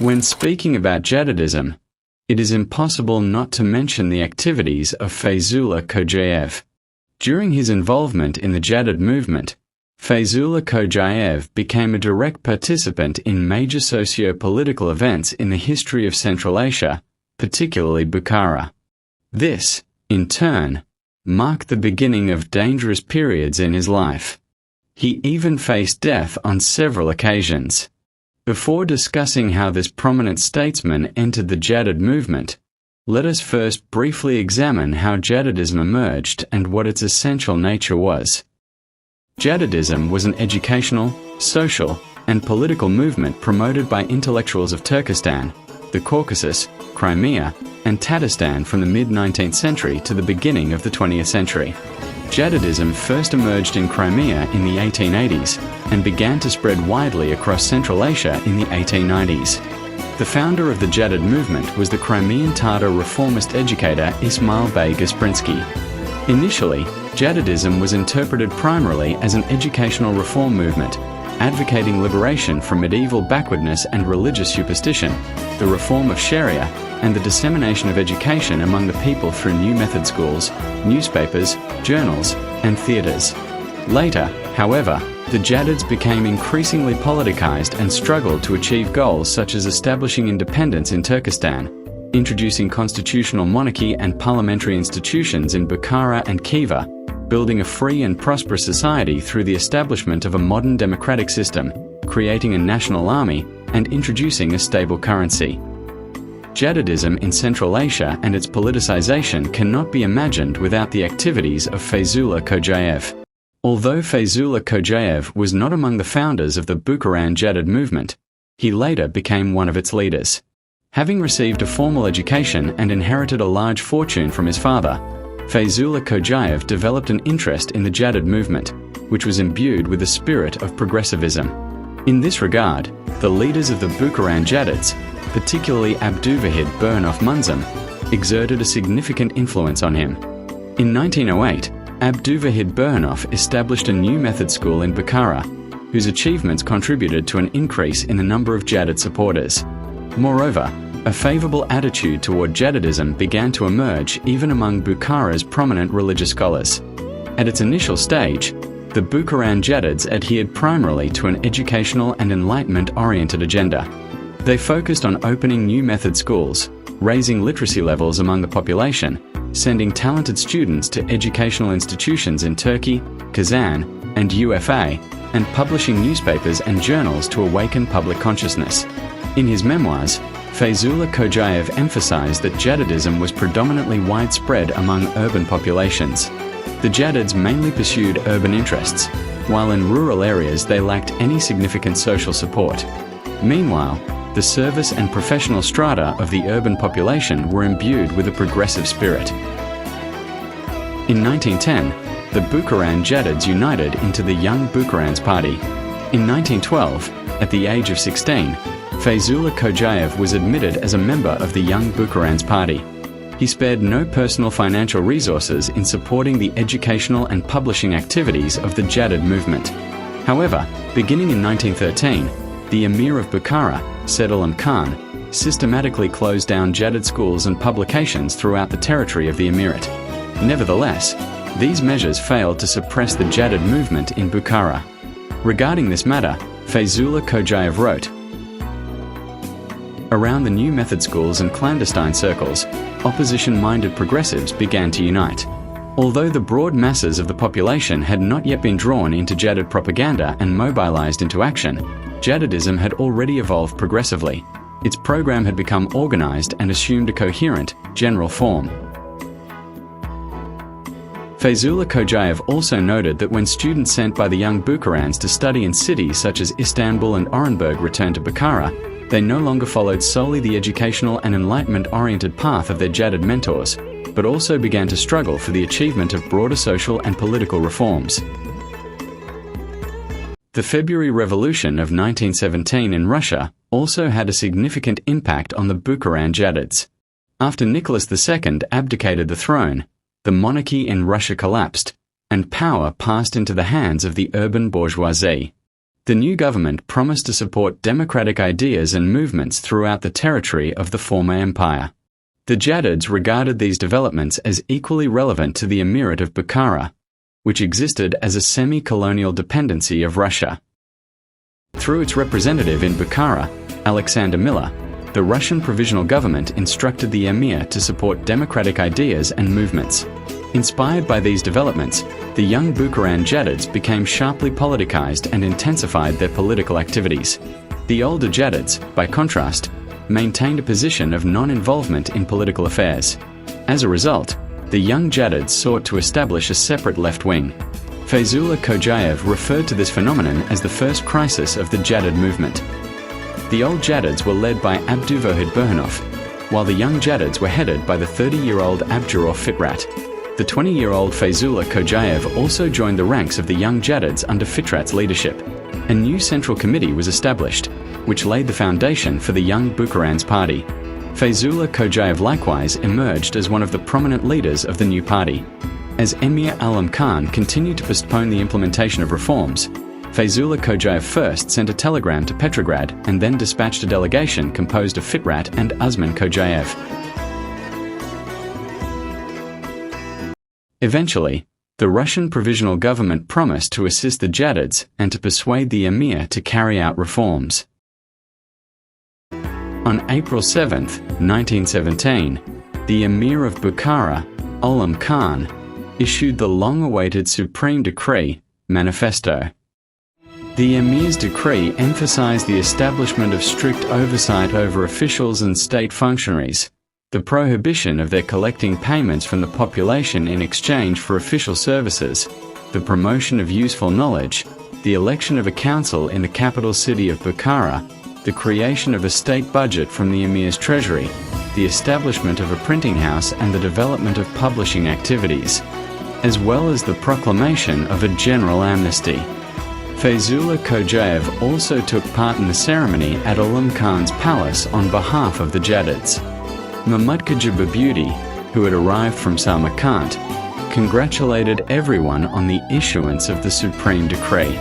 When speaking about Jadidism, it is impossible not to mention the activities of Fayzulla Khojaev. During his involvement in the Jadid movement, Fayzulla Khojaev became a direct participant in major socio-political events in the history of Central Asia, particularly Bukhara. This, in turn, marked the beginning of dangerous periods in his life. He even faced death on several occasions. Before discussing how this prominent statesman entered the Jadid movement, let us first briefly examine how Jadidism emerged and what its essential nature was. Jadidism was an educational, social, and political movement promoted by intellectuals of Turkestan, the Caucasus, Crimea, and Tatarstan from the mid-19th century to the beginning of the 20th century. Jadidism first emerged in Crimea in the 1880s and began to spread widely across Central Asia in the 1890s. The founder of the Jadid movement was the Crimean Tatar reformist educator Ismail Bey Gasprinsky. Initially, Jadidism was interpreted primarily as an educational reform movement, advocating liberation from medieval backwardness and religious superstition, the reform of Sharia, and the dissemination of education among the people through new method schools, newspapers, journals, and theatres. Later, however, the Jadids became increasingly politicized and struggled to achieve goals such as establishing independence in Turkestan, introducing constitutional monarchy and parliamentary institutions in Bukhara and Khiva, building a free and prosperous society through the establishment of a modern democratic system, creating a national army, and introducing a stable currency. Jadidism in Central Asia and its politicization cannot be imagined without the activities of Fayzulla Khojaev. Although Fayzulla Khojaev was not among the founders of the Bukharan Jadid movement, he later became one of its leaders. Having received a formal education and inherited a large fortune from his father, Fayzulla Khojaev developed an interest in the Jadid movement, which was imbued with the spirit of progressivism. In this regard, the leaders of the Bukharan Jadids, particularly Abduvahid Burnov Munzum, exerted a significant influence on him. In 1908, Abduvahid Burnov established a new method school in Bukhara, whose achievements contributed to an increase in the number of Jadid supporters. Moreover, a favorable attitude toward Jadidism began to emerge even among Bukhara's prominent religious scholars. At its initial stage, the Bukharan Jadids adhered primarily to an educational and enlightenment-oriented agenda. They focused on opening new method schools, raising literacy levels among the population, sending talented students to educational institutions in Turkey, Kazan, and UFA, and publishing newspapers and journals to awaken public consciousness. In his memoirs, Fayzulla Khojaev emphasized that Jadidism was predominantly widespread among urban populations. The Jadids mainly pursued urban interests, while in rural areas they lacked any significant social support. Meanwhile, the service and professional strata of the urban population were imbued with a progressive spirit. In 1910, the Bukharan Jadids united into the Young Bukharans Party. In 1912, at the age of 16, Fayzulla Khojaev was admitted as a member of the Young Bukharans Party. He spared no personal financial resources in supporting the educational and publishing activities of the Jadid movement. However, beginning in 1913, the Emir of Bukhara, Said Alam Khan, systematically closed down Jadid schools and publications throughout the territory of the emirate. Nevertheless, these measures failed to suppress the Jadid movement in Bukhara. Regarding this matter, Fayzulla Khojaev wrote, "Around the new method schools and clandestine circles, opposition-minded progressives began to unite. Although the broad masses of the population had not yet been drawn into Jadid propaganda and mobilized into action, Jadidism had already evolved progressively. Its program had become organized and assumed a coherent, general form." Fayzulla Khojaev also noted that when students sent by the Young Bukharans to study in cities such as Istanbul and Orenburg returned to Bukhara, they no longer followed solely the educational and enlightenment-oriented path of their Jadid mentors, but also began to struggle for the achievement of broader social and political reforms. The February Revolution of 1917 in Russia also had a significant impact on the Bukharan Jadids. After Nicholas II abdicated the throne, the monarchy in Russia collapsed, and power passed into the hands of the urban bourgeoisie. The new government promised to support democratic ideas and movements throughout the territory of the former empire. The Jadids regarded these developments as equally relevant to the Emirate of Bukhara, which existed as a semi-colonial dependency of Russia. Through its representative in Bukhara, Alexander Miller, the Russian provisional government instructed the emir to support democratic ideas and movements. Inspired by these developments, the young Bukharan Jadids became sharply politicized and intensified their political activities. The older Jadids, by contrast, maintained a position of non-involvement in political affairs. As a result, the young Jadids sought to establish a separate left wing. Fayzulla Khojaev referred to this phenomenon as the first crisis of the Jadid movement. The old Jadids were led by Abduvohid Burhanov, while the young Jadids were headed by the 30-year-old Abdurov Fitrat. The 20-year-old Fayzulla Khojaev also joined the ranks of the young Jadids under Fitrat's leadership. A new central committee was established, which laid the foundation for the young Bukharan's party. Fayzulla Khojaev likewise emerged as one of the prominent leaders of the new party. As Emir Alam Khan continued to postpone the implementation of reforms, Fayzulla Khojaev first sent a telegram to Petrograd and then dispatched a delegation composed of Fitrat and Usman Khojaev. Eventually, the Russian provisional government promised to assist the Jadids and to persuade the emir to carry out reforms. On April 7, 1917, the emir of Bukhara, Alam Khan, issued the long-awaited Supreme Decree, Manifesto. The emir's decree emphasized the establishment of strict oversight over officials and state functionaries, the prohibition of their collecting payments from the population in exchange for official services, the promotion of useful knowledge, the election of a council in the capital city of Bukhara, the creation of a state budget from the emir's treasury, the establishment of a printing house and the development of publishing activities, as well as the proclamation of a general amnesty. Fayzulla Khojaev also took part in the ceremony at Alam Khan's palace on behalf of the Jadids. Mamukhaji Babuti, who had arrived from Samarkand, congratulated everyone on the issuance of the Supreme Decree.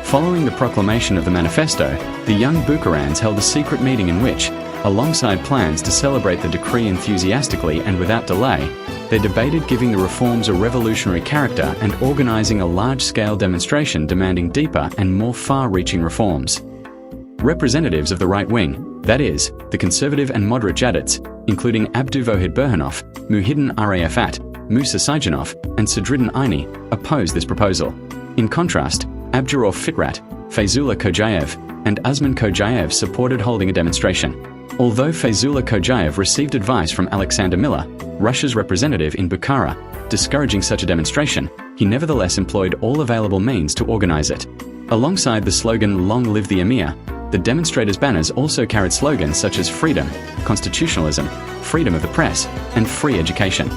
Following the proclamation of the manifesto, the young Bukharans held a secret meeting in which, alongside plans to celebrate the decree enthusiastically and without delay, they debated giving the reforms a revolutionary character and organizing a large-scale demonstration demanding deeper and more far-reaching reforms. Representatives of the right wing, that is, the conservative and moderate Jadids, including Abduvohid Burhanov, Muhyiddin Arafat, Musa Sayjanov, and Sadruddin Aini, opposed this proposal. In contrast, Abdurov Fitrat, Fayzulla Khojaev, and Usman Khojaev supported holding a demonstration. Although Fayzulla Khojaev received advice from Alexander Miller, Russia's representative in Bukhara, discouraging such a demonstration, he nevertheless employed all available means to organize it. Alongside the slogan "Long Live the Emir," the demonstrators' banners also carried slogans such as freedom, constitutionalism, freedom of the press, and free education.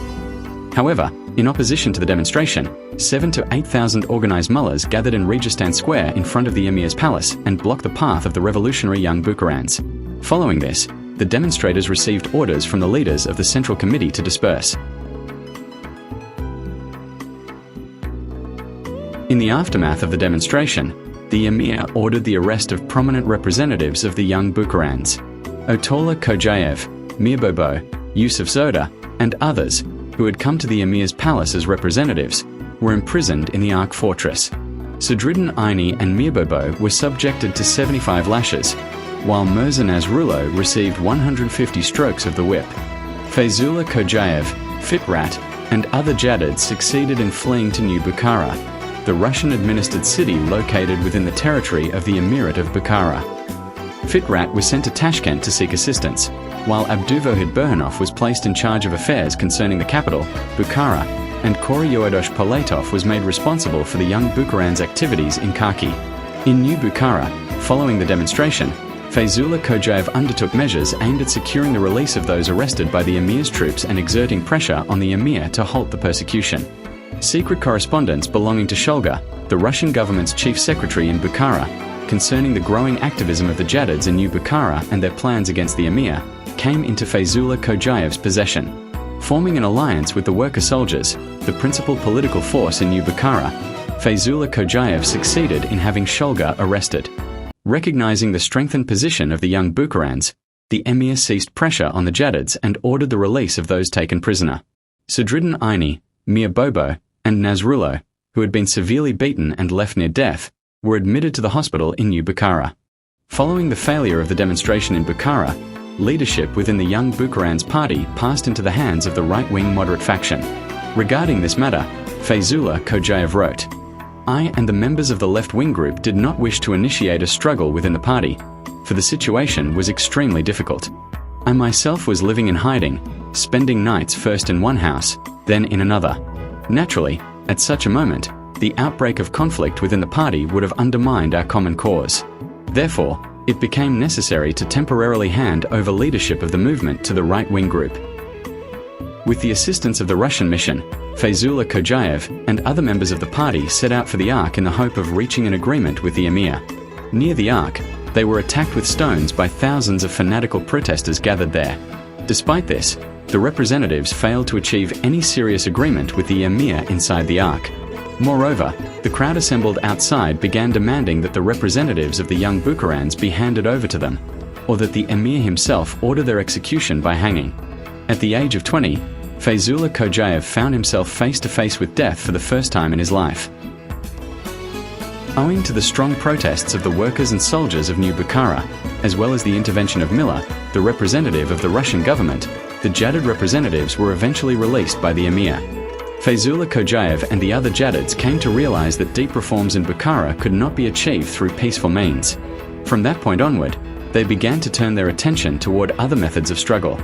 However, in opposition to the demonstration, 7,000 to 8,000 organized mullahs gathered in Registan Square in front of the emir's palace and blocked the path of the revolutionary young Bukharans. Following this, the demonstrators received orders from the leaders of the Central Committee to disperse. In the aftermath of the demonstration, the emir ordered the arrest of prominent representatives of the young Bukharans. Otola Khojaev, Mirbobo, Yusuf Zoda, and others, who had come to the emir's palace as representatives, were imprisoned in the Ark Fortress. Sadruddin Aini and Mirbobo were subjected to 75 lashes, while Mirza Nasrullah received 150 strokes of the whip. Fayzulla Khojaev, Fitrat, and other Jadids succeeded in fleeing to New Bukhara, the Russian-administered city located within the territory of the Emirate of Bukhara. Fitrat was sent to Tashkent to seek assistance, while Abduvohid Burhanov was placed in charge of affairs concerning the capital, Bukhara, and Koryodosh Polatov was made responsible for the young Bukharan's activities in Kharkiv. In New Bukhara, following the demonstration, Fayzulla Khojaev undertook measures aimed at securing the release of those arrested by the emir's troops and exerting pressure on the emir to halt the persecution. Secret correspondence belonging to Sholga, the Russian government's chief secretary in Bukhara, concerning the growing activism of the Jadids in New Bukhara and their plans against the emir, came into Fayzulla Khojaev's possession. Forming an alliance with the worker soldiers, the principal political force in New Bukhara, Fayzulla Khojaev succeeded in having Sholga arrested. Recognizing the strengthened position of the young Bukharans, the emir ceased pressure on the Jadids and ordered the release of those taken prisoner. Sadruddin Aini, Mir Bobo, and Nasrullah, who had been severely beaten and left near death, were admitted to the hospital in New Bukhara. Following the failure of the demonstration in Bukhara, leadership within the Young Bukharans party passed into the hands of the right-wing moderate faction. Regarding this matter, Fayzulla Khojaev wrote, "I and the members of the left-wing group did not wish to initiate a struggle within the party, for the situation was extremely difficult. I myself was living in hiding, spending nights first in one house, then in another. Naturally, at such a moment, the outbreak of conflict within the party would have undermined our common cause. Therefore, it became necessary to temporarily hand over leadership of the movement to the right-wing group." With the assistance of the Russian mission, Fayzulla Khojaev and other members of the party set out for the Ark in the hope of reaching an agreement with the emir. Near the Ark, they were attacked with stones by thousands of fanatical protesters gathered there. Despite this, the representatives failed to achieve any serious agreement with the emir inside the Ark. Moreover, the crowd assembled outside began demanding that the representatives of the Young Bukharans be handed over to them, or that the emir himself order their execution by hanging. At the age of 20, Fayzulla Khojaev found himself face to face with death for the first time in his life. Owing to the strong protests of the workers and soldiers of New Bukhara, as well as the intervention of Miller, the representative of the Russian government, the Jadid representatives were eventually released by the emir. Fayzulla Khojaev and the other Jadids came to realize that deep reforms in Bukhara could not be achieved through peaceful means. From that point onward, they began to turn their attention toward other methods of struggle.